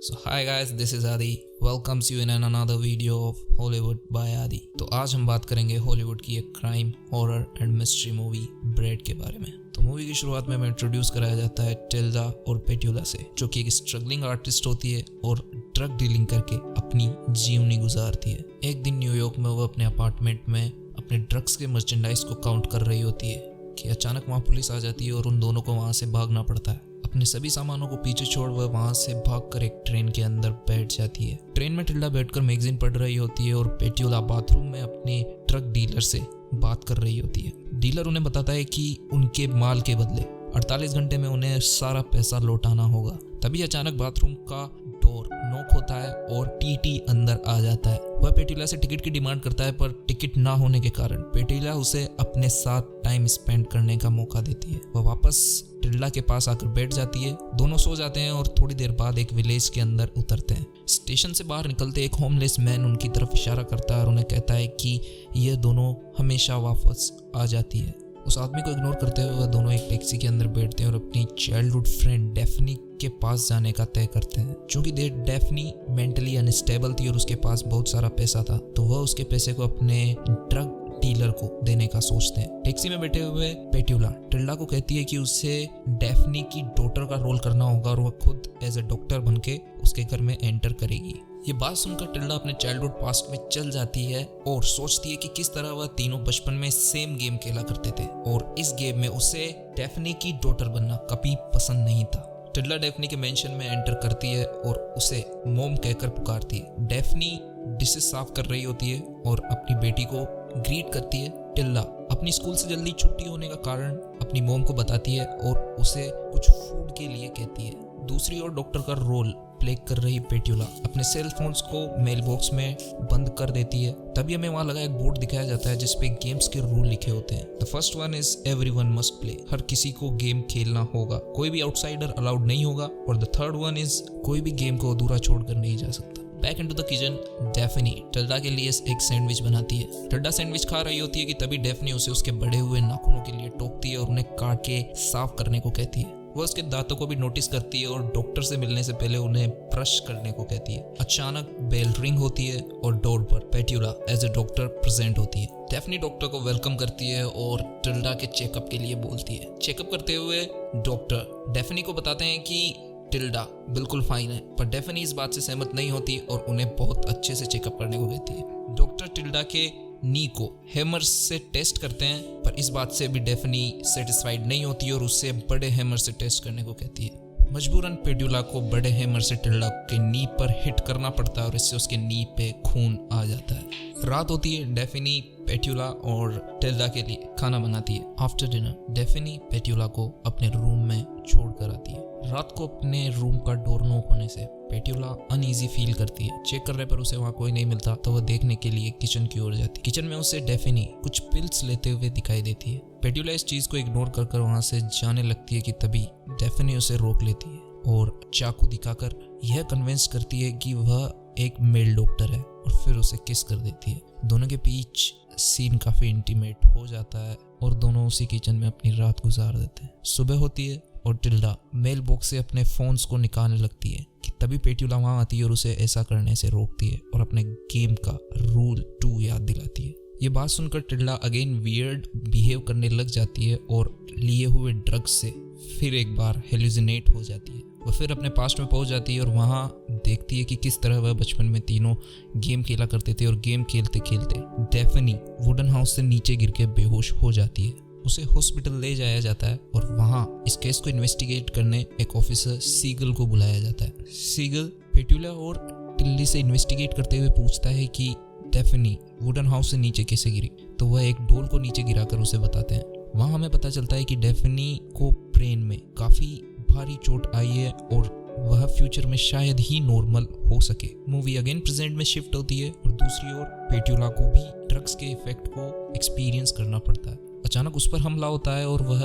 So hi guys, this is Adi. Welcomes you in another video of Hollywood by Adi. तो आज हम बात करेंगे हॉलीवुड की एक crime, horror and mystery movie bread के बारे में। तो मूवी की शुरुआत में हमें इंट्रोड्यूस कराया जाता है टिल्डा और पेट्यूला से, जो कि एक स्ट्रगलिंग आर्टिस्ट होती है और ड्रग डीलिंग करके अपनी जीवनी गुजारती है। एक दिन न्यूयॉर्क में वो अपने अपार्टमेंट में अपने ड्रग्स के मर्चेंडाइज को काउंट कर रही होती है कि अचानक वहाँ पुलिस आ जाती है और उन दोनों को वहाँ से भागना पड़ता है। अपने सभी सामानों को पीछे छोड़ वह वहां से भागकर एक ट्रेन के अंदर बैठ जाती है। ट्रेन में टिल्डा बैठकर मैगजीन पढ़ रही होती है और पेट्यूला बाथरूम में अपने ड्रग डीलर से बात कर रही होती है। डीलर उन्हें बताता है कि उनके माल के बदले 48 घंटे में उन्हें सारा पैसा लौटाना होगा। तभी अचानक बाथरूम का डोर नॉक होता है और टीटी अंदर आ जाता है। वह पेट्यूला से टिकट की डिमांड करता है, पर टिकट ना होने के कारण पेट्यूला उसे अपने साथ टाइम स्पेंड करने का मौका देती है। वह वापस टिल्डा के पास आकर बैठ जाती है। दोनों सो जाते हैं और थोड़ी देर बाद एक विलेज के अंदर उतरते हैं। स्टेशन से बाहर निकलते एक होमलेस मैन उनकी तरफ इशारा करता है और उन्हें कहता है कि ये दोनों हमेशा वापस आ जाती है। उस आदमी को इग्नोर करते हुए वह दोनों एक टैक्सी के अंदर बैठते हैं और अपनी चाइल्डहुड फ्रेंड डेफनी के पास जाने का तय करते हैं। चूंकि डेफनी मेंटली अनस्टेबल थी और उसके पास बहुत सारा पैसा था, तो वह उसके पैसे को अपने ड्रग डीलर को देने का सोचते हैं। टैक्सी में बैठे हुए पेट्यूला टिल्डा को कहती है कि उसे डेफनी की डॉटर का रोल करना होगा और वह खुद एज ए डॉक्टर बनके उसके घर में एंटर करेगी। ये बात सुनकर टिल्डा अपने चाइल्डहुड पास्ट में चल जाती है और सोचती है कि किस तरह वह तीनों बचपन में सेम गेम खेला करते थे और इस गेम में उसे डेफनी की डॉटर बनना कभी पसंद नहीं था। टिल्डा डेफनी के मेंशन में एंटर करती है और उसे मोम कहकर पुकारती है। डेफनी डिशेस साफ कर रही होती है और अपनी बेटी को ग्रीट करती है। टिल्डा अपनी स्कूल से जल्दी छुट्टी होने का कारण अपनी मोम को बताती है और उसे कुछ फूड के लिए कहती है। दूसरी ओर डॉक्टर का रोल प्ले कर रही पेट्यूला अपने सेल फोन्स को मेल बॉक्स में बंद कर देती है। तभी हमें वहां लगा एक बोर्ड दिखाया जाता है जिसपे गेम्स के रूल लिखे होते हैं। The first one is everyone must play, हर किसी को गेम खेलना होगा, कोई भी आउटसाइडर अलाउड नहीं होगा। और द थर्ड वन इज कोई भी गेम को अधूरा छोड़कर नहीं जा सकता। Back into the kitchen, Daphne tilde के लिए एक सैंडविच बनाती है। टिल्डा सैंडविच खा रही होती है कि तभी डेफनी उसे उसके बड़े हुए नाखूनों के लिए टोकती है और उन्हें काट के साफ करने को कहती है। वह उसके दांतों को भी नोटिस करती है और डॉक्टर से मिलने से पहले उन्हें ब्रश करने को कहती है। अचानक बेल रिंग होती है और डोर पर पेट्यूला एज ए डॉक्टर प्रेजेंट होती है। डेफनी डॉक्टर को वेलकम करती है और टिल्डा के चेकअप के लिए बोलती है। चेकअप करते हुए डॉक्टर डेफनी को बताते हैं कि टिल्डा बिल्कुल फाइन है, पर डेफनी इस बात से सहमत नहीं होती और उन्हें बहुत अच्छे से चेकअप करने को कहती है। डॉक्टर टिल्डा के नी को हैमर से टेस्ट करते हैं, पर इस बात से भी डेफनी सेटिस्फाइड नहीं होती और उससे बड़े हैमर से टेस्ट करने को कहती है। मजबूरन पेट्यूला को बड़े हैमर से टिल्डा के नी पर हिट करना पड़ता है और इससे उसके नी पे खून आ जाता है। रात होती है। डेफनी पेट्यूला और टिल्डा के लिए खाना बनाती है। आफ्टर डिनर डेफनी पेट्यूला को अपने रूम में छोड़कर आती है। रात को अपने रूम का डोर नॉक होने से पेट्यूला अनईजी फील करती है। चेक करने पर उसे वहाँ कोई नहीं मिलता, तो वह देखने के लिए किचन की ओर जाती है। किचन में उसे डेफनी कुछ पिल्स लेते हुए दिखाई देती है। पेट्यूला इस चीज को इग्नोर कर वहाँ से जाने लगती है कि तभी डेफनी उसे रोक लेती है और चाकू दिखाकर यह कन्विंस करती है कि वह एक मेल डॉक्टर है और फिर उसे किस कर देती है। दोनों के बीच सीन काफी इंटीमेट हो जाता है और दोनों उसी किचन में अपनी रात गुजार देते हैं। सुबह होती है और टिल्डा मेल बॉक्स से अपने फोन्स को निकालने लगती है कि तभी पेट्यूला वहां आती है और उसे ऐसा करने से रोकती है और अपने गेम का रूल 2 याद दिलाती है। ये बात सुनकर टिल्डा अगेन वियर्ड बिहेव करने लग जाती है और लिए हुए ड्रग्स से फिर एक बार हेलुसिनेट हो जाती है। वह फिर अपने पास्ट में पहुंच जाती है और वहां देखती है कि किस तरह वह बचपन में तीनों गेम खेला करते थे और गेम खेलते खेलते डेफनी वुडन हाउस से नीचे गिर के बेहोश हो जाती है। उसे हॉस्पिटल ले जाया जाता है और वहां इस केस को इन्वेस्टिगेट करने एक ऑफिसर सीगल को बुलाया जाता है। सीगल पेट्यूला और टिल्डी से इन्वेस्टिगेट करते हुए पूछता है कि डेफनी वुडन हाउस से नीचे कैसे गिरी, तो वह एक डोल को नीचे गिराकर उसे बताते हैं। वहां हमें पता चलता है कि डेफनी को ब्रेन में काफी भारी चोट आई है और वह फ्यूचर में शायद ही नॉर्मल हो सके। मूवी अगेन प्रेजेंट में शिफ्ट होती है और दूसरी ओर पेट्यूला को भी ड्रग्स के इफेक्ट को एक्सपीरियंस करना पड़ता है। अचानक उस पर हमला होता है और वह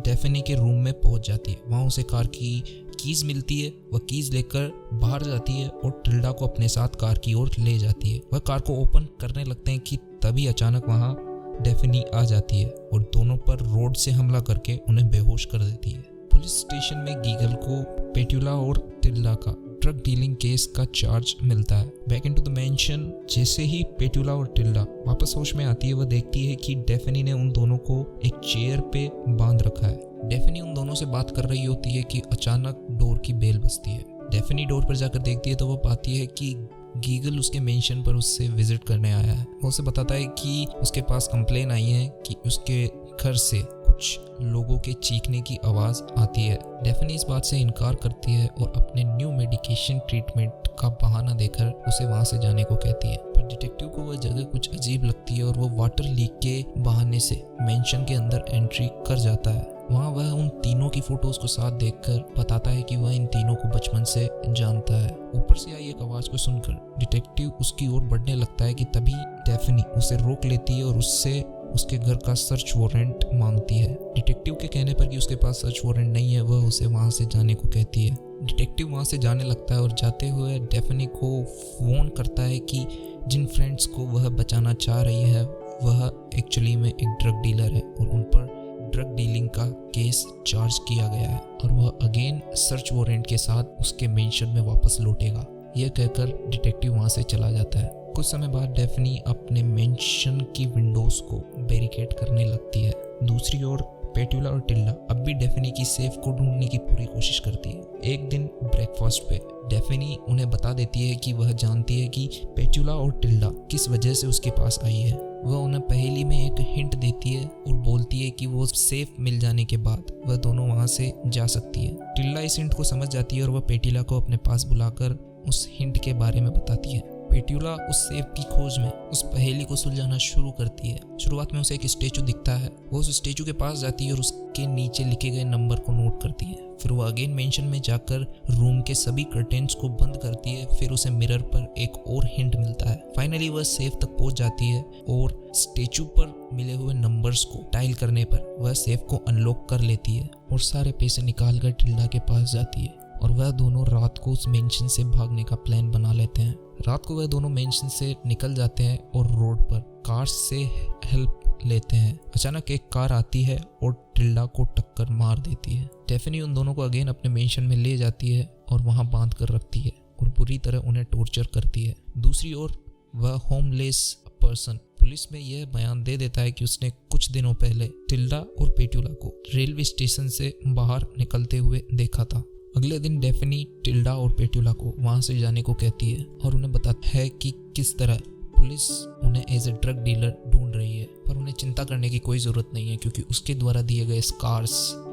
डेफनी के रूम में पहुंच जाती है। वहां उसे कार की कीज मिलती है। वह कीज लेकर बाहर जाती है और टिल्डा को अपने साथ कार की ओर ले जाती है। वह कार को ओपन करने लगते हैं कि तभी अचानक वहां डेफनी आ जाती है और दोनों पर रोड से हमला करके उन्हें बेहोश कर देती है। पुलिस स्टेशन में गीगल को पेट्यूला और टिल्डा का ड्रग डीलिंग केस का चार्ज मिलता है। बैक इनटू द मेंशन जैसे ही पेट्यूला और टिल्डा वापस होश में आती है, वह देखती है कि डेफनी ने उन दोनों को एक चेयर पे बांध रखा है। डेफनी उन दोनों से बात कर रही होती है कि अचानक डोर की बेल बजती है। डेफनी डोर पर जाकर देखती है तो वह पाती है कि गीगल उसके मेंशन पर उससे विजिट करने आया है। वो उसे बताता है कि उसके पास कंप्लेन आई है कि उसके घर से कुछ लोगों के चीखने की आवाज़ आती है। डेफनी इस बात से इनकार करती है और अपने न्यू मेडिकेशन ट्रीटमेंट का बहाना देकर उसे वहाँ से जाने को कहती है। पर डिटेक्टिव को वह जगह कुछ अजीब लगती है और वो वाटर लीक के बहाने से मेंशन के अंदर एंट्री कर जाता है। वहाँ वह उन तीनों की फोटोज को साथ देखकर बताता है कि वह इन तीनों को बचपन से जानता है। ऊपर से आई एक आवाज़ को सुनकर डिटेक्टिव उसकी ओर बढ़ने लगता है कि तभी डेफनी उसे रोक लेती है और उससे उसके घर का सर्च वारंट मांगती है। डिटेक्टिव के कहने पर कि उसके पास सर्च वारंट नहीं है, वह उसे वहाँ से जाने को कहती है। डिटेक्टिव वहाँ से जाने लगता है और जाते हुए डेफनी को फोन करता है कि जिन फ्रेंड्स को वह बचाना चाह रही है वह एक्चुअली में एक ड्रग डीलर है और उन पर ड्रग डीलिंग का केस चार्ज किया गया है और वह अगेन सर्च वारंट के साथ उसके मेंशन में वापस लौटेगा। यह कहकर डिटेक्टिव वहाँ से चला जाता है। कुछ समय बाद डेफनी अपने मेंशन की विंडोज को बैरिकेड करने लगती है। दूसरी ओर पेट्यूला और टिल्डा अब भी डेफनी की सेफ को ढूंढने की पूरी कोशिश करती है। एक दिन ब्रेकफास्ट पे डेफनी उन्हें बता देती है कि वह जानती है कि पेट्यूला और टिल्डा किस वजह से उसके पास आई है। वह उन्हें पहेली में एक हिंट देती है और बोलती है कि वो सेफ मिल जाने के बाद वह दोनों वहां से जा सकती है। टिल्डा इस हिंट को समझ जाती है और वह पेट्यूला को अपने पास बुलाकर उस हिंट के बारे में बताती है। पेट्यूला उस सेफ की खोज में उस पहेली को सुलझाना शुरू करती है। शुरुआत में उसे एक स्टैचू दिखता है। वो उस स्टैचू के पास जाती है और उसके नीचे लिखे गए नंबर को नोट करती है। फिर वो अगेन मेंशन में जाकर रूम के सभी कर्टेन्स को बंद करती है। फिर उसे मिरर पर एक और हिंट मिलता है। फाइनली वह सेफ तक पहुंच जाती है और स्टैचू पर मिले हुए नंबर्स को डायल करने पर वह सेफ को अनलॉक कर लेती है और सारे पैसे निकालकर टिल्डा के पास जाती है और वह दोनों रात को उस मेंशन से भागने का प्लान बना लेते हैं। रात को वह दोनों मेंशन से निकल जाते हैं और रोड पर कार से हेल्प लेते हैं। अचानक एक कार आती है और टिल्डा को टक्कर मार देती है। डेफनी उन दोनों को अगेन अपने मेंशन में ले जाती है और वहां बांध कर रखती है और बुरी तरह उन्हें टॉर्चर करती है। दूसरी ओर वह होमलेस पर्सन पुलिस में यह बयान दे देता है कि उसने कुछ दिनों पहले टिल्डा और पेट्यूला को रेलवे स्टेशन से बाहर निकलते हुए देखा था। अगले दिन डेफनी टिल्डा और पेट्यूला को वहां से जाने को कहती है और उन्हें बताता है कि किस तरह पुलिस उन्हें एज ए ड्रग डीलर ढूंढ रही है, पर उन्हें चिंता करने की कोई जरूरत नहीं है क्योंकि उसके द्वारा दिए गए स्कार्स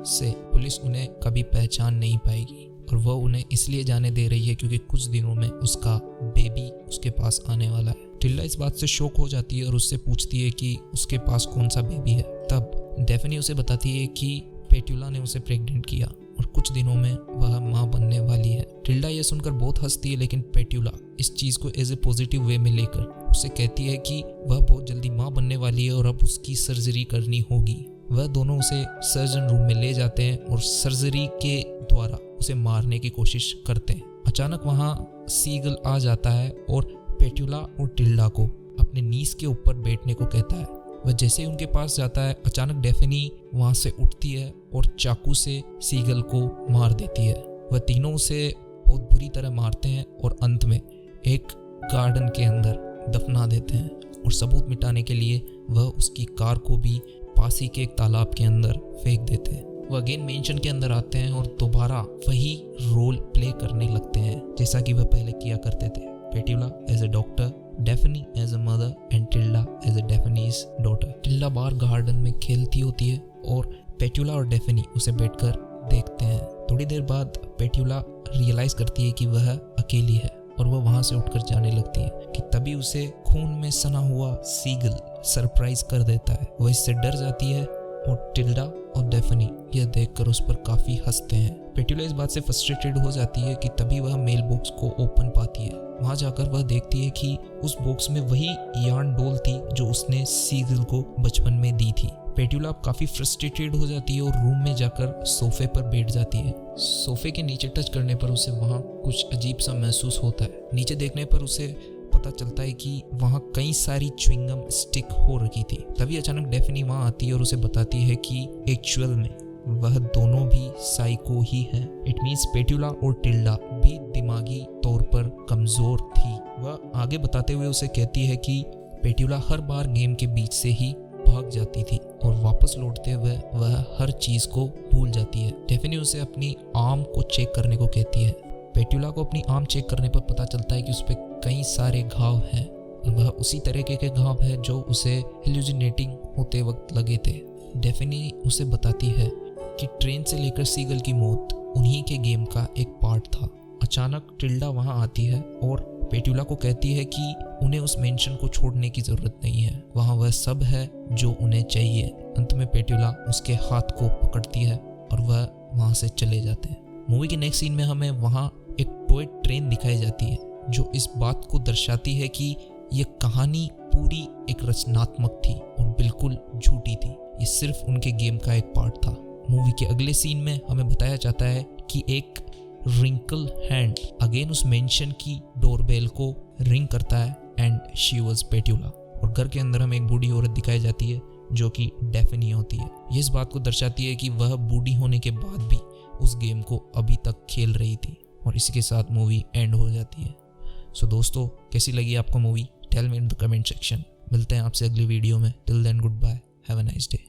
से पुलिस उन्हें कभी पहचान नहीं पाएगी और वह उन्हें इसलिए जाने दे रही है क्योंकि कुछ दिनों में उसका बेबी उसके पास आने वाला है। टिल्डा इस बात से शॉक हो जाती है और उससे पूछती है कि उसके पास कौन सा बेबी है। तब डेफनी उसे बताती है कि पेट्यूला ने उसे प्रेग्नेंट किया और कुछ दिनों में वह मां बनने वाली है। टिल्डा यह सुनकर बहुत हंसती है, लेकिन पेट्यूला इस चीज को एज ए पॉजिटिव वे में लेकर उसे कहती है कि वह बहुत जल्दी मां बनने वाली है और अब उसकी सर्जरी करनी होगी। वह दोनों उसे सर्जन रूम में ले जाते हैं और सर्जरी के द्वारा उसे मारने की कोशिश करते हैं। अचानक वहां सीगल आ जाता है और पेट्यूला और टिल्डा को अपने नीज के ऊपर बैठने को कहता है। वह जैसे ही उनके पास जाता है अचानक डेफनी वहां से उठती है और चाकू से सीगल को मार देती है। वह तीनों उसे बहुत बुरी तरह मारते हैं और अंत में एक गार्डन के अंदर दफना देते हैं और सबूत मिटाने के लिए वह उसकी कार को भी पास ही के एक तालाब के अंदर फेंक देते हैं। वह अगेन मेंशन के अंदर आते हैं और दोबारा वही रोल प्ले करने लगते हैं जैसा कि वह पहले किया करते थे। Petula as a doctor, Daphne as a mother and Tilda as a Daphne's daughter. Tilda बाहर गार्डन में खेलती होती है और पेट्यूला और डेफनी उसे बैठकर देखते हैं। थोड़ी देर बाद पेट्यूला रियलाइज करती है कि वह अकेली है और वह वहां से उठकर जाने लगती है कि तभी उसे खून में सना हुआ सीगल सरप्राइज कर देता है। वह इससे डर जाती है और टिल्डा और डेफनी यह देखकर उस पर काफी हंसते हैं। पेट्यूला इस बात से फ्रस्ट्रेटेड हो जाती है कि तभी वह मेल बॉक्स को ओपन पाती है। वहां जाकर वह देखती है कि उस बॉक्स में वही यार्न डॉल थी जो उसने सीगल को बचपन में दी थी। पेट्यूला काफी फ्रस्ट्रेटेड हो जाती है और रूम में जाकर सोफे पर बैठ जाती है। सोफे के नीचे टच करने पर उसे वहां कुछ अजीब सा महसूस होता है। नीचे देखने पर उसे पता चलता है कि वहां कई सारी च्युइंगम स्टिक हो रखी थी। तभी अचानक डेफनी वहां आती है और उसे बताती है कि एक्चुअल में वह दोनों भी साइको ही हैं। इट मीन्स पेट्यूला और टिल्डा भी दिमागी कमज़ोर थी। वह आगे बताते हुए उसे कहती है कि पेट्यूला हर बार गेम के बीच से ही भाग जाती थी और वापस लौटते हुए वह हर चीज़ को भूल जाती है। डेफिनी उसे अपनी आर्म को चेक करने को कहती है। पेट्यूला को अपनी आर्म चेक करने पर पता चलता है कि उस पर कई सारे घाव हैं और वह उसी तरीके के घाव है जो उसे हेलुसिनेटिंग होते वक्त लगे थे। डेफिनी उसे बताती है कि ट्रेन से लेकर सीगल की मौत उन्हीं के गेम का एक पार्ट था। अचानक टिल्डा वहां आती है और पेट्यूला को कहती है कि उन्हें उस मेंशन को छोड़ने की ज़रूरत नहीं है, वहाँ वह सब है जो उन्हें चाहिए। अंत में पेट्यूला उसके हाथ को पकड़ती है और वह वहाँ से चले जाते हैं। मूवी के नेक्स्ट सीन में हमें वहाँ एक टॉय ट्रेन दिखाई जाती है जो इस बात को दर्शाती है कि ये कहानी पूरी एक रचनात्मक थी और बिल्कुल झूठी थी। ये सिर्फ उनके गेम का एक पार्ट था। मूवी के अगले सीन में हमें बताया जाता है कि एक रिंकल हैंड अगेन उस मेंशन की डोरबेल को रिंग करता है एंड शी वाज पेट्यूला। और घर के अंदर हमें एक बूढ़ी औरत दिखाई जाती है जो कि डेफिनी होती है। ये इस बात को दर्शाती है कि वह बूढ़ी होने के बाद भी उस गेम को अभी तक खेल रही थी और इसी के साथ मूवी एंड हो जाती है। सो दोस्तों, कैसी लगी आपको movie? Tell me in the comment section. मिलते हैं आपसे अगली वीडियो में। Till then goodbye, have a nice day.